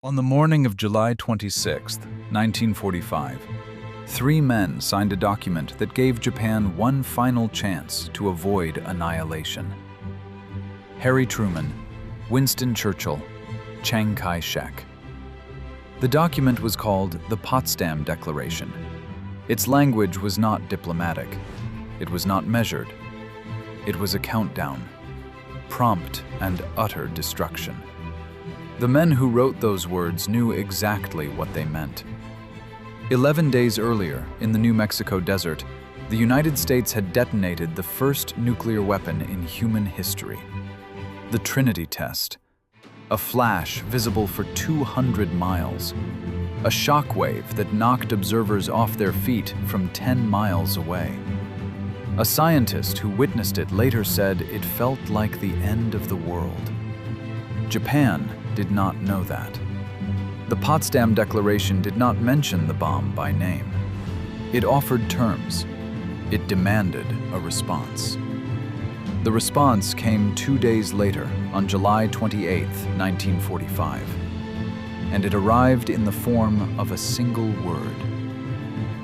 On the morning of July 26, 1945, three men signed a document that gave Japan one final chance to avoid annihilation. Harry Truman, Winston Churchill, Chiang Kai-shek. The document was called the Potsdam Declaration. Its language was not diplomatic. It was not measured. It was a countdown, prompt and utter destruction. The men who wrote those words knew exactly what they meant. 11 days earlier, in the New Mexico desert, the United States had detonated the first nuclear weapon in human history. The Trinity test. A flash visible for 200 miles. A shockwave that knocked observers off their feet from 10 miles away. A scientist who witnessed it later said it felt like the end of the world. Japan did not know that. The Potsdam Declaration did not mention the bomb by name. It offered terms. It demanded a response. The response came 2 days later, on July 28, 1945, and it arrived in the form of a single word.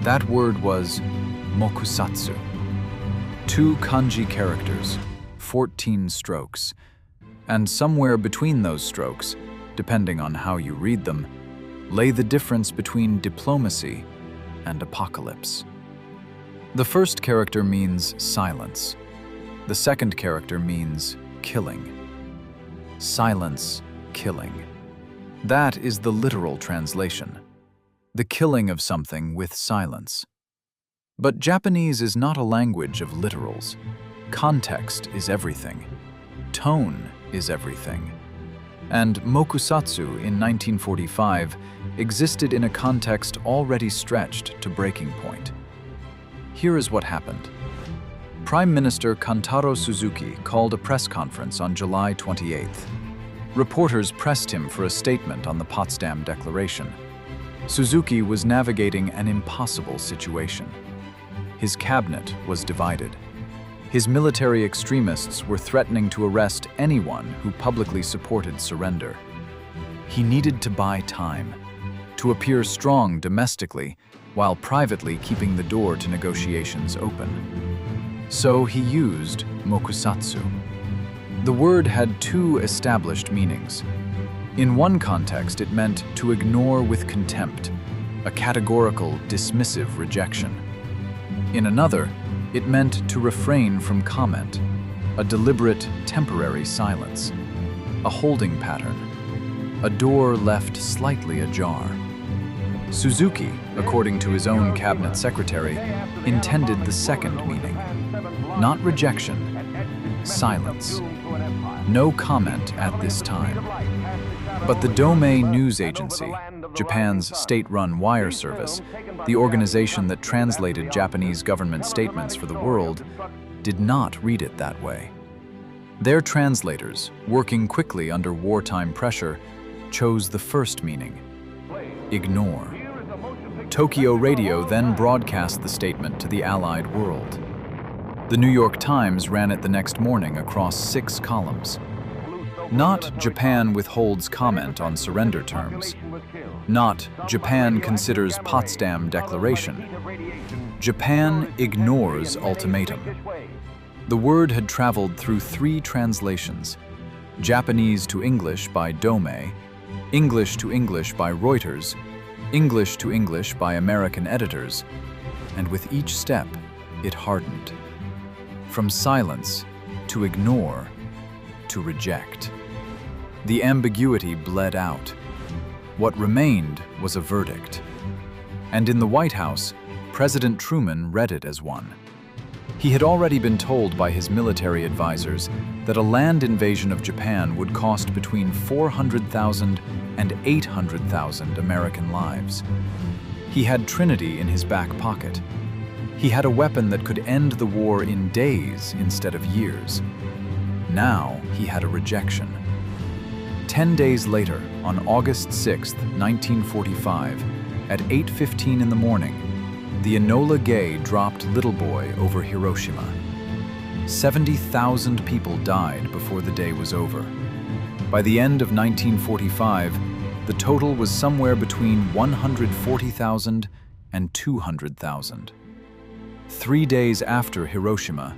That word was Mokusatsu. 2 kanji characters, 14 strokes, and somewhere between those strokes, depending on how you read them, lay the difference between diplomacy and apocalypse. The first character means silence. The second character means killing. Silence, killing. That is the literal translation. The killing of something with silence. But Japanese is not a language of literals. Context is everything. Tone is everything. And Mokusatsu in 1945 existed in a context already stretched to breaking point. Here is what happened. Prime Minister Kantaro Suzuki called a press conference on July 28th. Reporters pressed him for a statement on the Potsdam Declaration. Suzuki was navigating an impossible situation. His cabinet was divided. His military extremists were threatening to arrest anyone who publicly supported surrender. He needed to buy time, to appear strong domestically while privately keeping the door to negotiations open. So he used Mokusatsu. The word had 2 established meanings. In one context, it meant to ignore with contempt, a categorical, dismissive rejection. In another, it meant to refrain from comment, a deliberate, temporary silence, a holding pattern, a door left slightly ajar. Suzuki, according to his own cabinet secretary, intended the second meaning. Not rejection, silence. No comment at this time. But the Domei News Agency, Japan's state-run wire service, the organization that translated Japanese government statements for the world, did not read it that way. Their translators, working quickly under wartime pressure, chose the first meaning: ignore. Tokyo Radio then broadcast the statement to the Allied world. The New York Times ran it the next morning across 6 columns. Not Japan withholds comment on surrender terms. Not Japan considers Potsdam Declaration. Japan ignores ultimatum. The word had traveled through 3 translations: Japanese to English by Domei, English to English by Reuters, English to English by American editors, and with each step, it hardened. From silence to ignore to reject. The ambiguity bled out. What remained was a verdict. And in the White House, President Truman read it as one. He had already been told by his military advisors that a land invasion of Japan would cost between 400,000 and 800,000 American lives. He had Trinity in his back pocket. He had a weapon that could end the war in days instead of years. Now he had a rejection. 10 days later, on August 6, 1945, at 8:15 in the morning, the Enola Gay dropped Little Boy over Hiroshima. 70,000 people died before the day was over. By the end of 1945, the total was somewhere between 140,000 and 200,000. 3 days after Hiroshima,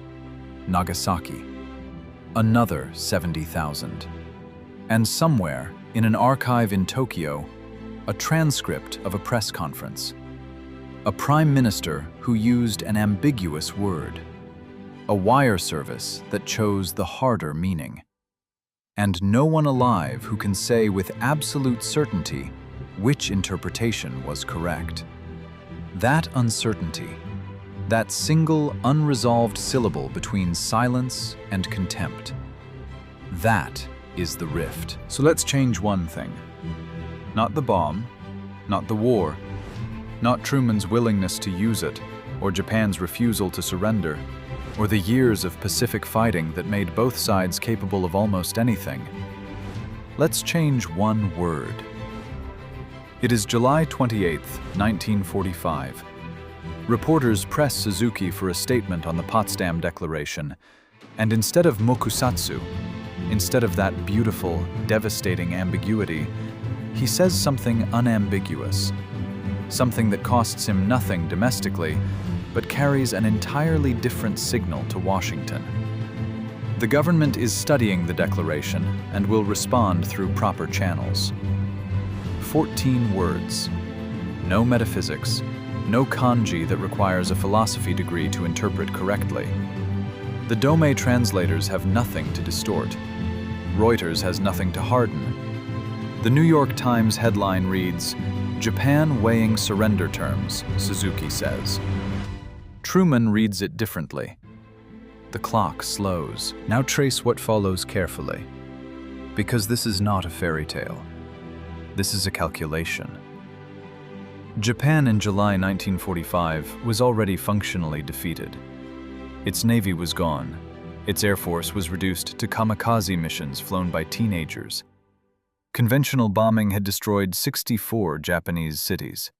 Nagasaki, another 70,000. And somewhere, in an archive in Tokyo, a transcript of a press conference. A prime minister who used an ambiguous word. A wire service that chose the harder meaning. And no one alive who can say with absolute certainty which interpretation was correct. That uncertainty, that single unresolved syllable between silence and contempt, that is the rift. So let's change one thing. Not the bomb, not the war, not Truman's willingness to use it, or Japan's refusal to surrender, or the years of Pacific fighting that made both sides capable of almost anything. Let's change one word. It is July 28, 1945. Reporters press Suzuki for a statement on the Potsdam Declaration, and instead of Mokusatsu, instead of that beautiful, devastating ambiguity, he says something unambiguous, something that costs him nothing domestically, but carries an entirely different signal to Washington. The government is studying the declaration and will respond through proper channels. 14 words. No metaphysics, no kanji that requires a philosophy degree to interpret correctly. The Dome translators have nothing to distort. Reuters has nothing to harden. The New York Times headline reads, "Japan weighing surrender terms," Suzuki says. Truman reads it differently. The clock slows. Now trace what follows carefully, because this is not a fairy tale. This is a calculation. Japan in July 1945 was already functionally defeated. Its navy was gone. Its air force was reduced to kamikaze missions flown by teenagers. Conventional bombing had destroyed 64 Japanese cities.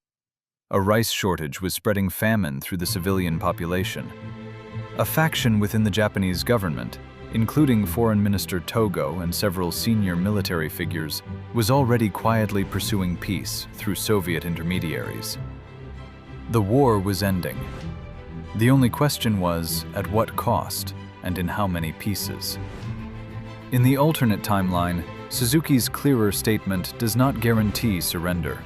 A rice shortage was spreading famine through the civilian population. A faction within the Japanese government, including Foreign Minister Togo and several senior military figures, was already quietly pursuing peace through Soviet intermediaries. The war was ending. The only question was, at what cost and in how many pieces? In the alternate timeline, Suzuki's clearer statement does not guarantee surrender.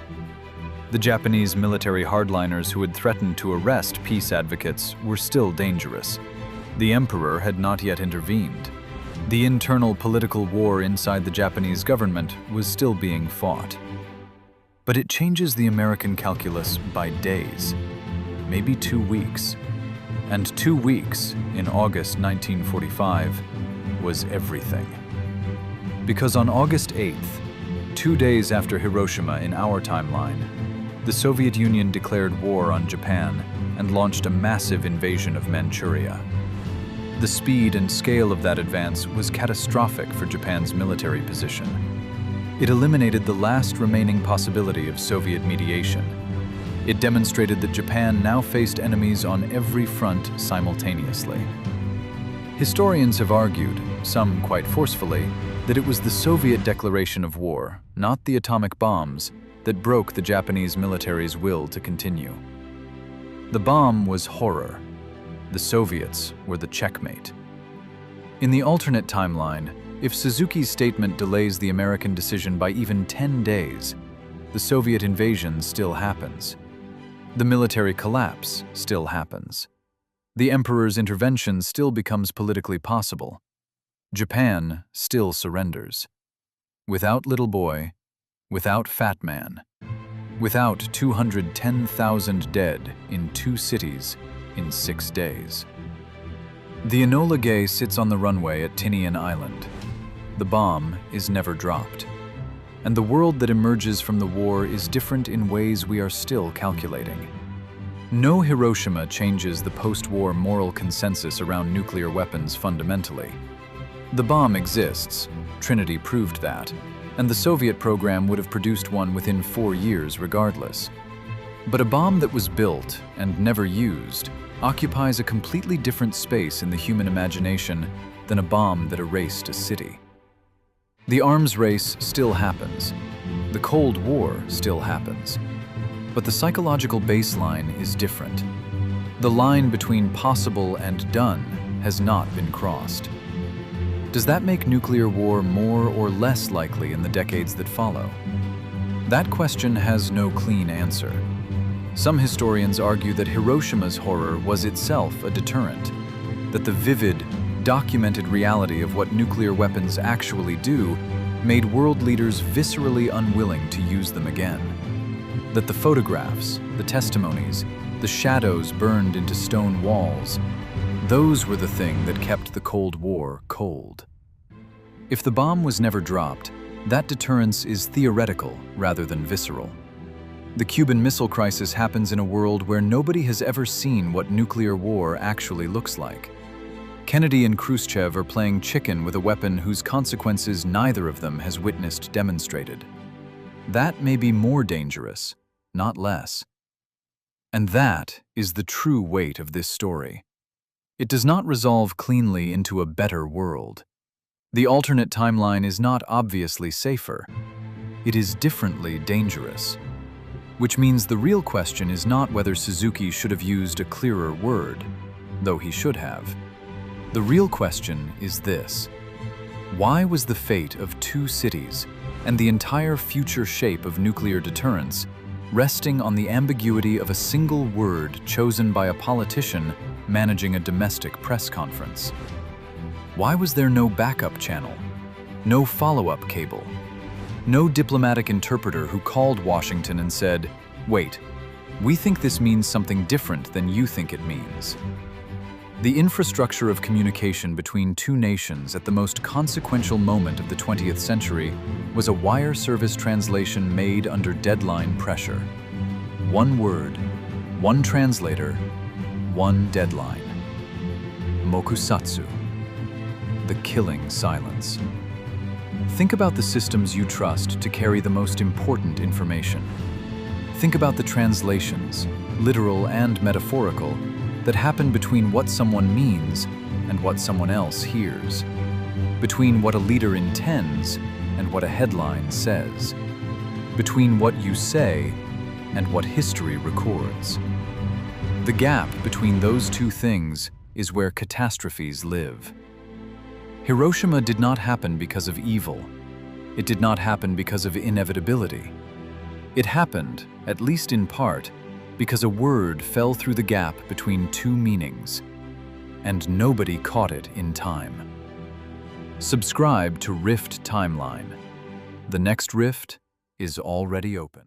The Japanese military hardliners who had threatened to arrest peace advocates were still dangerous. The emperor had not yet intervened. The internal political war inside the Japanese government was still being fought. But it changes the American calculus by days, maybe 2 weeks. And 2 weeks, in August 1945, was everything. Because on August 8th, 2 days after Hiroshima in our timeline, the Soviet Union declared war on Japan and launched a massive invasion of Manchuria. The speed and scale of that advance was catastrophic for Japan's military position. It eliminated the last remaining possibility of Soviet mediation. It demonstrated that Japan now faced enemies on every front simultaneously. Historians have argued, some quite forcefully, that it was the Soviet declaration of war, not the atomic bombs, that broke the Japanese military's will to continue. The bomb was horror. The Soviets were the checkmate. In the alternate timeline, if Suzuki's statement delays the American decision by even 10 days, the Soviet invasion still happens. The military collapse still happens. The emperor's intervention still becomes politically possible. Japan still surrenders. Without little boy, without fat man, without 210,000 dead in 2 cities in 6 days. The Enola Gay sits on the runway at Tinian Island. The bomb is never dropped. And the world that emerges from the war is different in ways we are still calculating. No Hiroshima changes the post-war moral consensus around nuclear weapons fundamentally. The bomb exists, Trinity proved that, and the Soviet program would have produced one within 4 years regardless. But a bomb that was built and never used occupies a completely different space in the human imagination than a bomb that erased a city. The arms race still happens. The Cold War still happens. But the psychological baseline is different. The line between possible and done has not been crossed. Does that make nuclear war more or less likely in the decades that follow? That question has no clean answer. Some historians argue that Hiroshima's horror was itself a deterrent, that the vivid, documented reality of what nuclear weapons actually do made world leaders viscerally unwilling to use them again. That the photographs, the testimonies, the shadows burned into stone walls, those were the thing that kept the Cold War cold. If the bomb was never dropped, that deterrence is theoretical rather than visceral. The Cuban Missile Crisis happens in a world where nobody has ever seen what nuclear war actually looks like. Kennedy and Khrushchev are playing chicken with a weapon whose consequences neither of them has witnessed demonstrated. That may be more dangerous, not less. And that is the true weight of this story. It does not resolve cleanly into a better world. The alternate timeline is not obviously safer. It is differently dangerous. Which means the real question is not whether Suzuki should have used a clearer word, though he should have. The real question is this: why was the fate of two cities and the entire future shape of nuclear deterrence resting on the ambiguity of a single word chosen by a politician managing a domestic press conference? Why was there no backup channel, no follow-up cable, no diplomatic interpreter who called Washington and said, "Wait, we think this means something different than you think it means"? The infrastructure of communication between two nations at the most consequential moment of the 20th century was a wire service translation made under deadline pressure. One word, one translator, one deadline. Mokusatsu. The killing silence. Think about the systems you trust to carry the most important information. Think about the translations, literal and metaphorical, that happen between what someone means and what someone else hears, between what a leader intends and what a headline says, between what you say and what history records. The gap between those two things is where catastrophes live. Hiroshima did not happen because of evil. It did not happen because of inevitability. It happened, at least in part, because a word fell through the gap between two meanings, and nobody caught it in time. Subscribe to Rift Timeline. The next rift is already open.